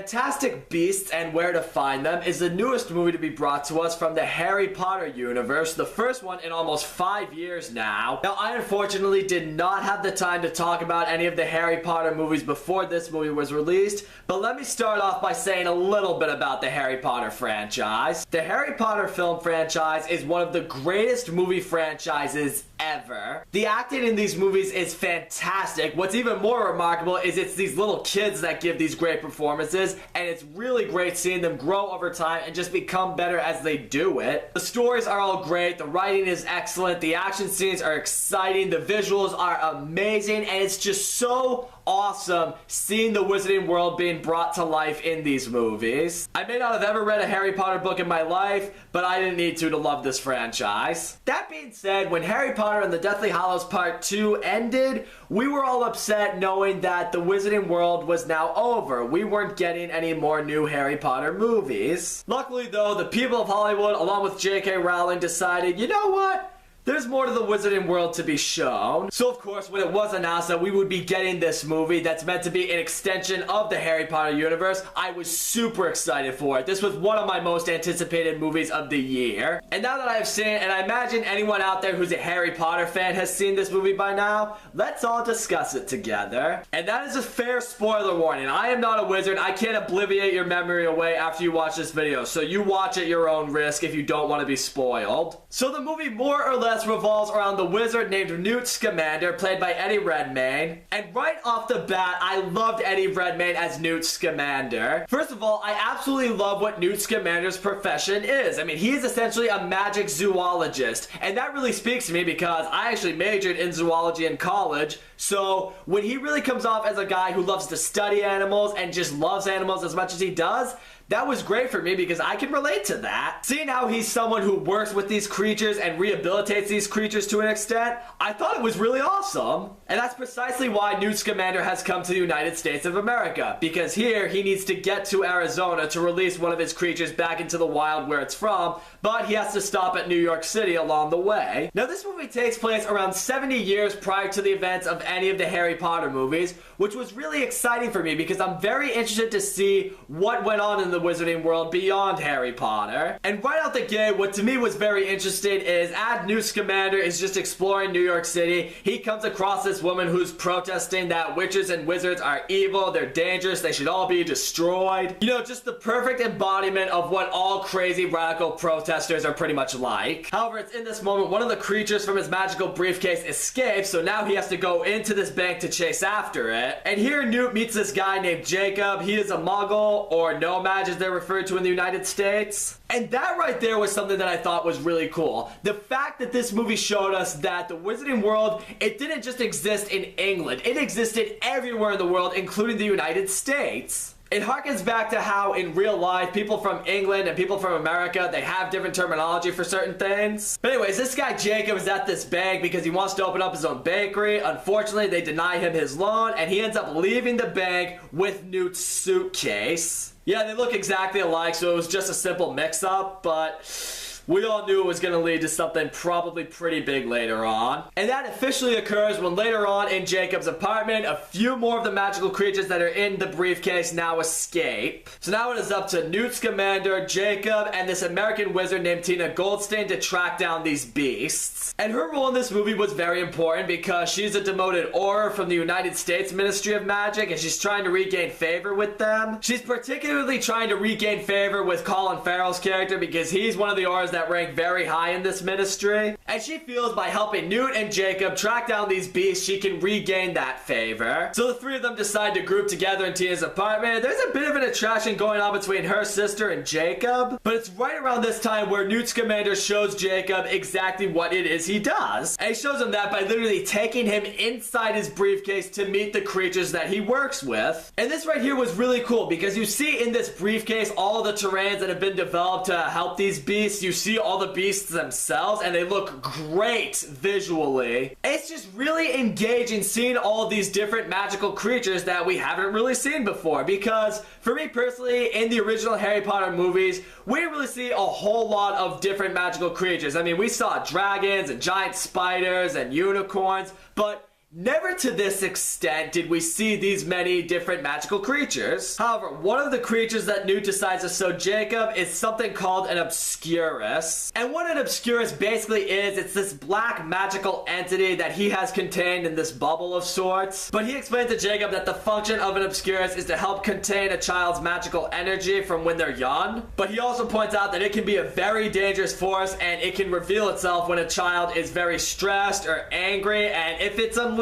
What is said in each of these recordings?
Fantastic Beasts and Where to Find Them is the newest movie to be brought to us from the Harry Potter universe, the first one in almost 5 years now. Now, I unfortunately did not have the time to talk about any of the Harry Potter movies before this movie was released, but let me start off by saying a little bit about the Harry Potter franchise. The Harry Potter film franchise is one of the greatest movie franchises ever. The acting in these movies is fantastic. What's even more remarkable is it's these little kids that give these great performances, and it's really great seeing them grow over time and just become better as they do it. The stories are all great, the writing is excellent, the action scenes are exciting, the visuals are amazing, and it's just so awesome seeing the Wizarding World being brought to life in these movies. I may not have ever read a Harry Potter book in my life, but I didn't need to love this franchise. That being said, when Harry Potter and the Deathly Hallows Part 2 ended, we were all upset knowing that the Wizarding World was now over. We weren't getting any more new Harry Potter movies. Luckily though, the people of Hollywood, along with J.K. Rowling, decided, you know what? There's more to the Wizarding World to be shown. So of course, when it was announced that we would be getting this movie that's meant to be an extension of the Harry Potter universe, I was super excited for it. This was one of my most anticipated movies of the year. And now that I have seen it, and I imagine anyone out there who's a Harry Potter fan has seen this movie by now, let's all discuss it together. And that is a fair spoiler warning. I am not a wizard. I can't obliviate your memory away after you watch this video, so you watch at your own risk if you don't want to be spoiled. So the movie more or less revolves around the wizard named Newt Scamander, played by Eddie Redmayne. And right off the bat, I loved Eddie Redmayne as Newt Scamander. First of all, I absolutely love what Newt Scamander's profession is. I mean, he is essentially a magic zoologist, and that really speaks to me because I actually majored in zoology in college. So when he really comes off as a guy who loves to study animals and just loves animals as much as he does, that was great for me because I can relate to that. Seeing how he's someone who works with these creatures and rehabilitates these creatures to an extent, I thought it was really awesome. And that's precisely why Newt Scamander has come to the United States of America, because here he needs to get to Arizona to release one of his creatures back into the wild where it's from, but he has to stop at New York City along the way. Now this movie takes place around 70 years prior to the events of any of the Harry Potter movies, which was really exciting for me because I'm very interested to see what went on in the Wizarding World beyond Harry Potter. And right out the gate, what to me was very interesting is as Newt Scamander is just exploring New York City, he comes across this woman who's protesting that witches and wizards are evil, they're dangerous, they should all be destroyed. You know, just the perfect embodiment of what all crazy radical protesters are pretty much like. However, it's in this moment one of the creatures from his magical briefcase escapes, so now he has to go into this bank to chase after it. And here Newt meets this guy named Jacob. He is a muggle, or nomad as they're referred to in the United States. And that right there was something that I thought was really cool. The fact that this movie showed us that the Wizarding World, it didn't just exist in England. It existed everywhere in the world, including the United States. It harkens back to how in real life, people from England and people from America, they have different terminology for certain things. But anyways, this guy Jacob is at this bank because he wants to open up his own bakery. Unfortunately, they deny him his loan, and he ends up leaving the bank with Newt's suitcase. Yeah, they look exactly alike, so it was just a simple mix-up, but we all knew it was going to lead to something probably pretty big later on. And that officially occurs when later on in Jacob's apartment, a few more of the magical creatures that are in the briefcase now escape. So now it is up to Newt Scamander, Jacob, and this American wizard named Tina Goldstein to track down these beasts. And her role in this movie was very important because she's a demoted Auror from the United States Ministry of Magic, and she's trying to regain favor with them. She's particularly trying to regain favor with Colin Farrell's character because he's one of the Aurors that rank very high in this ministry, and she feels by helping Newt and Jacob track down these beasts, she can regain that favor. So the three of them decide to group together in Tina's apartment. There's a bit of an attraction going on between her sister and Jacob, but it's right around this time where Newt Scamander shows Jacob exactly what it is he does. And he shows him that by literally taking him inside his briefcase to meet the creatures that he works with. And this right here was really cool because you see in this briefcase all the terrains that have been developed to help these beasts. You see all the beasts themselves, and they look great visually. It's just really engaging seeing all of these different magical creatures that we haven't really seen before, because for me personally, in the original Harry Potter movies, we didn't really see a whole lot of different magical creatures. I mean, we saw dragons and giant spiders and unicorns, but Never to this extent did we see these many different magical creatures. However, one of the creatures that Newt decides to show Jacob is something called an Obscurus. And what an Obscurus basically is, it's this black magical entity that he has contained in this bubble of sorts. But he explains to Jacob that the function of an Obscurus is to help contain a child's magical energy from when they're young. But he also points out that it can be a very dangerous force and it can reveal itself when a child is very stressed or angry, and if it's unleashed,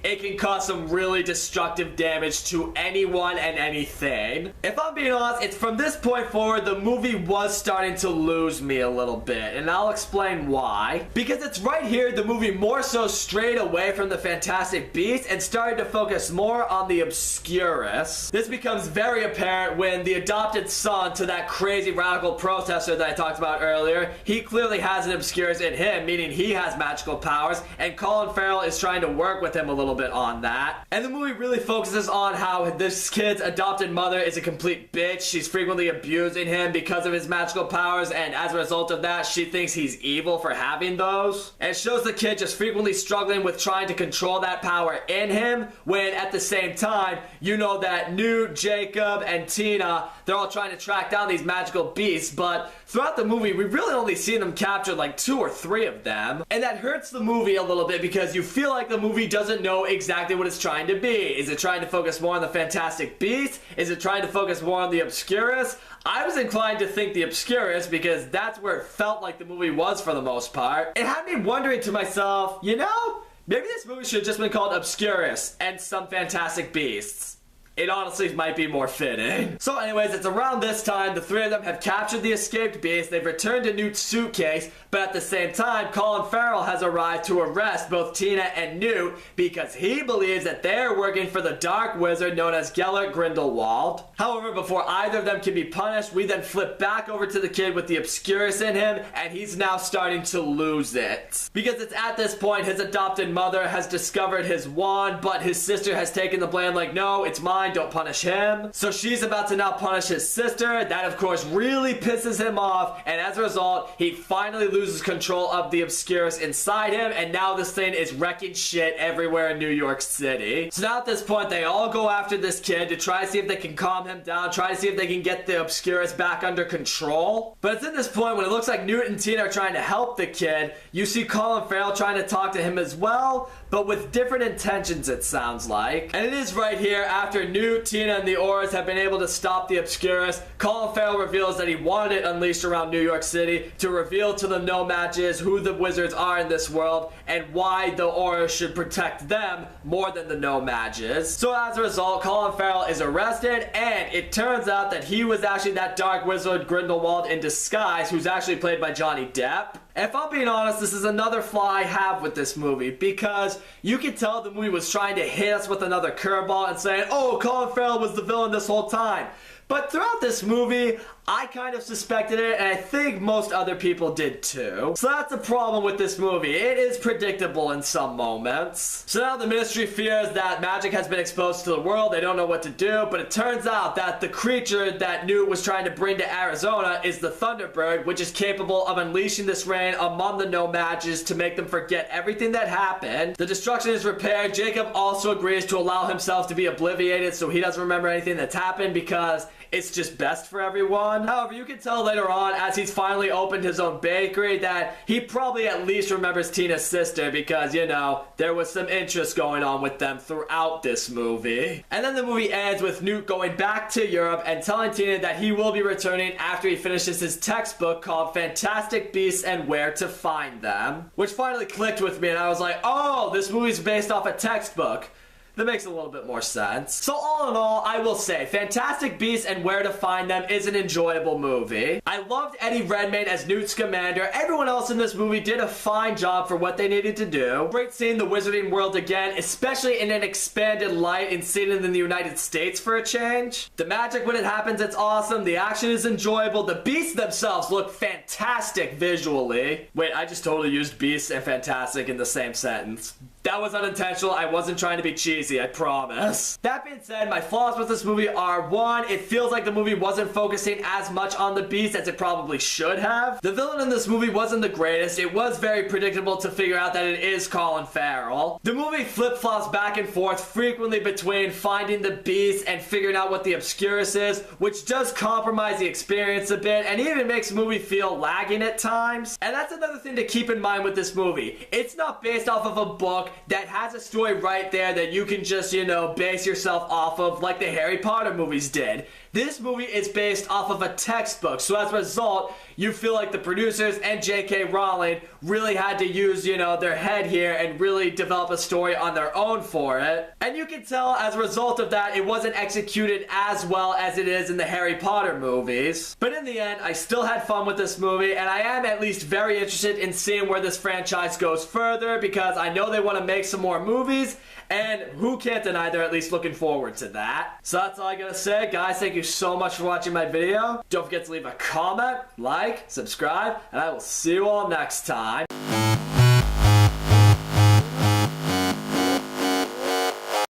it can cause some really destructive damage to anyone and anything. If I'm being honest, it's from this point forward the movie was starting to lose me a little bit, and I'll explain why. Because it's right here the movie more so strayed away from the Fantastic Beasts and started to focus more on the Obscurus. This becomes very apparent when the adopted son to that crazy radical protester that I talked about earlier, he clearly has an Obscurus in him, meaning he has magical powers, and Colin Farrell is trying to work with him a little bit on that. And the movie really focuses on how this kid's adopted mother is a complete bitch. She's frequently abusing him because of his magical powers, and as a result of that, she thinks he's evil for having those. And it shows the kid just frequently struggling with trying to control that power in him, when at the same time, you know that Newt, Jacob, and Tina, they're all trying to track down these magical beasts, but throughout the movie, we really only see them capture like 2 or 3 of them. And that hurts the movie a little bit because you feel like the movie doesn't know exactly what it's trying to be. Is it trying to focus more on the Fantastic Beasts? Is it trying to focus more on the Obscurus? I was inclined to think the Obscurus because that's where it felt like the movie was for the most part. It had me wondering to myself, you know, maybe this movie should have just been called Obscurus and Some Fantastic Beasts. It honestly might be more fitting. So anyways, it's around this time the 3 of them have captured the escaped beast. They've returned to Newt's suitcase, but at the same time, Colin Farrell has arrived to arrest both Tina and Newt because he believes that they're working for the dark wizard known as Gellert Grindelwald. However, before either of them can be punished, we then flip back over to the kid with the Obscurus in him, and he's now starting to lose it. Because it's at this point his adopted mother has discovered his wand, but his sister has taken the blame like, no, it's mine, don't punish him. So she's about to now punish his sister. That of course really pisses him off, and as a result, he finally loses control of the Obscurus inside him, and now this thing is wrecking shit everywhere in New York City. So now at this point, they all go after this kid to try to see if they can calm him down, try to see if they can get the Obscurus back under control. But it's at this point when it looks like Newt and Tina are trying to help the kid, you see Colin Farrell trying to talk to him as well, but with different intentions it sounds like. And it is right here after Newt, Tina, and the Aurors have been able to stop the Obscurus, Colin Farrell reveals that he wanted it unleashed around New York City to reveal to the No-Majs who the wizards are in this world and why the Aurors should protect them more than the No-Majs. So as a result, Colin Farrell is arrested, and it turns out that he was actually that dark wizard Grindelwald in disguise, who's actually played by Johnny Depp. If I'm being honest, this is another flaw I have with this movie, because you can tell the movie was trying to hit us with another curveball and saying, oh, Colin Farrell was the villain this whole time. But throughout this movie, I kind of suspected it, and I think most other people did too. So that's the problem with this movie. It is predictable in some moments. So now the Ministry fears that magic has been exposed to the world. They don't know what to do, but it turns out that the creature that Newt was trying to bring to Arizona is the Thunderbird, which is capable of unleashing this rain among the No-Majs to make them forget everything that happened. The destruction is repaired. Jacob also agrees to allow himself to be obliterated so he doesn't remember anything that's happened because it's just best for everyone. However, you can tell later on, as he's finally opened his own bakery, that he probably at least remembers Tina's sister because, you know, there was some interest going on with them throughout this movie. And then the movie ends with Newt going back to Europe and telling Tina that he will be returning after he finishes his textbook called Fantastic Beasts and Where to Find Them, which finally clicked with me, and I was like, oh, this movie's based off a textbook. That makes a little bit more sense. So all in all, I will say, Fantastic Beasts and Where to Find Them is an enjoyable movie. I loved Eddie Redmayne as Newt Scamander. Everyone else in this movie did a fine job for what they needed to do. Great seeing the Wizarding World again, especially in an expanded light and seeing it in the United States for a change. The magic when it happens, it's awesome. The action is enjoyable. The beasts themselves look fantastic visually. Wait, I just totally used beasts and fantastic in the same sentence. That was unintentional. I wasn't trying to be cheesy. easy, I promise. That being said, my flaws with this movie are, one, it feels like the movie wasn't focusing as much on the Beast as it probably should have. The villain in this movie wasn't the greatest. It was very predictable to figure out that it is Colin Farrell. The movie flip-flops back and forth frequently between finding the Beast and figuring out what the Obscurus is, which does compromise the experience a bit and even makes the movie feel lagging at times. And that's another thing to keep in mind with this movie. It's not based off of a book that has a story right there that you can just, you know, base yourself off of like the Harry Potter movies did. This movie is based off of a textbook, so as a result, you feel like the producers and J.K. Rowling really had to use, you know, their head here and really develop a story on their own for it. And you can tell as a result of that, it wasn't executed as well as it is in the Harry Potter movies. But in the end, I still had fun with this movie, and I am at least very interested in seeing where this franchise goes further because I know they want to make some more movies, and who can't deny they're at least looking forward to that. So that's all I gotta say. Guys, thank you so much for watching my video. Don't forget to leave a comment, like, subscribe, and I will see you all next time.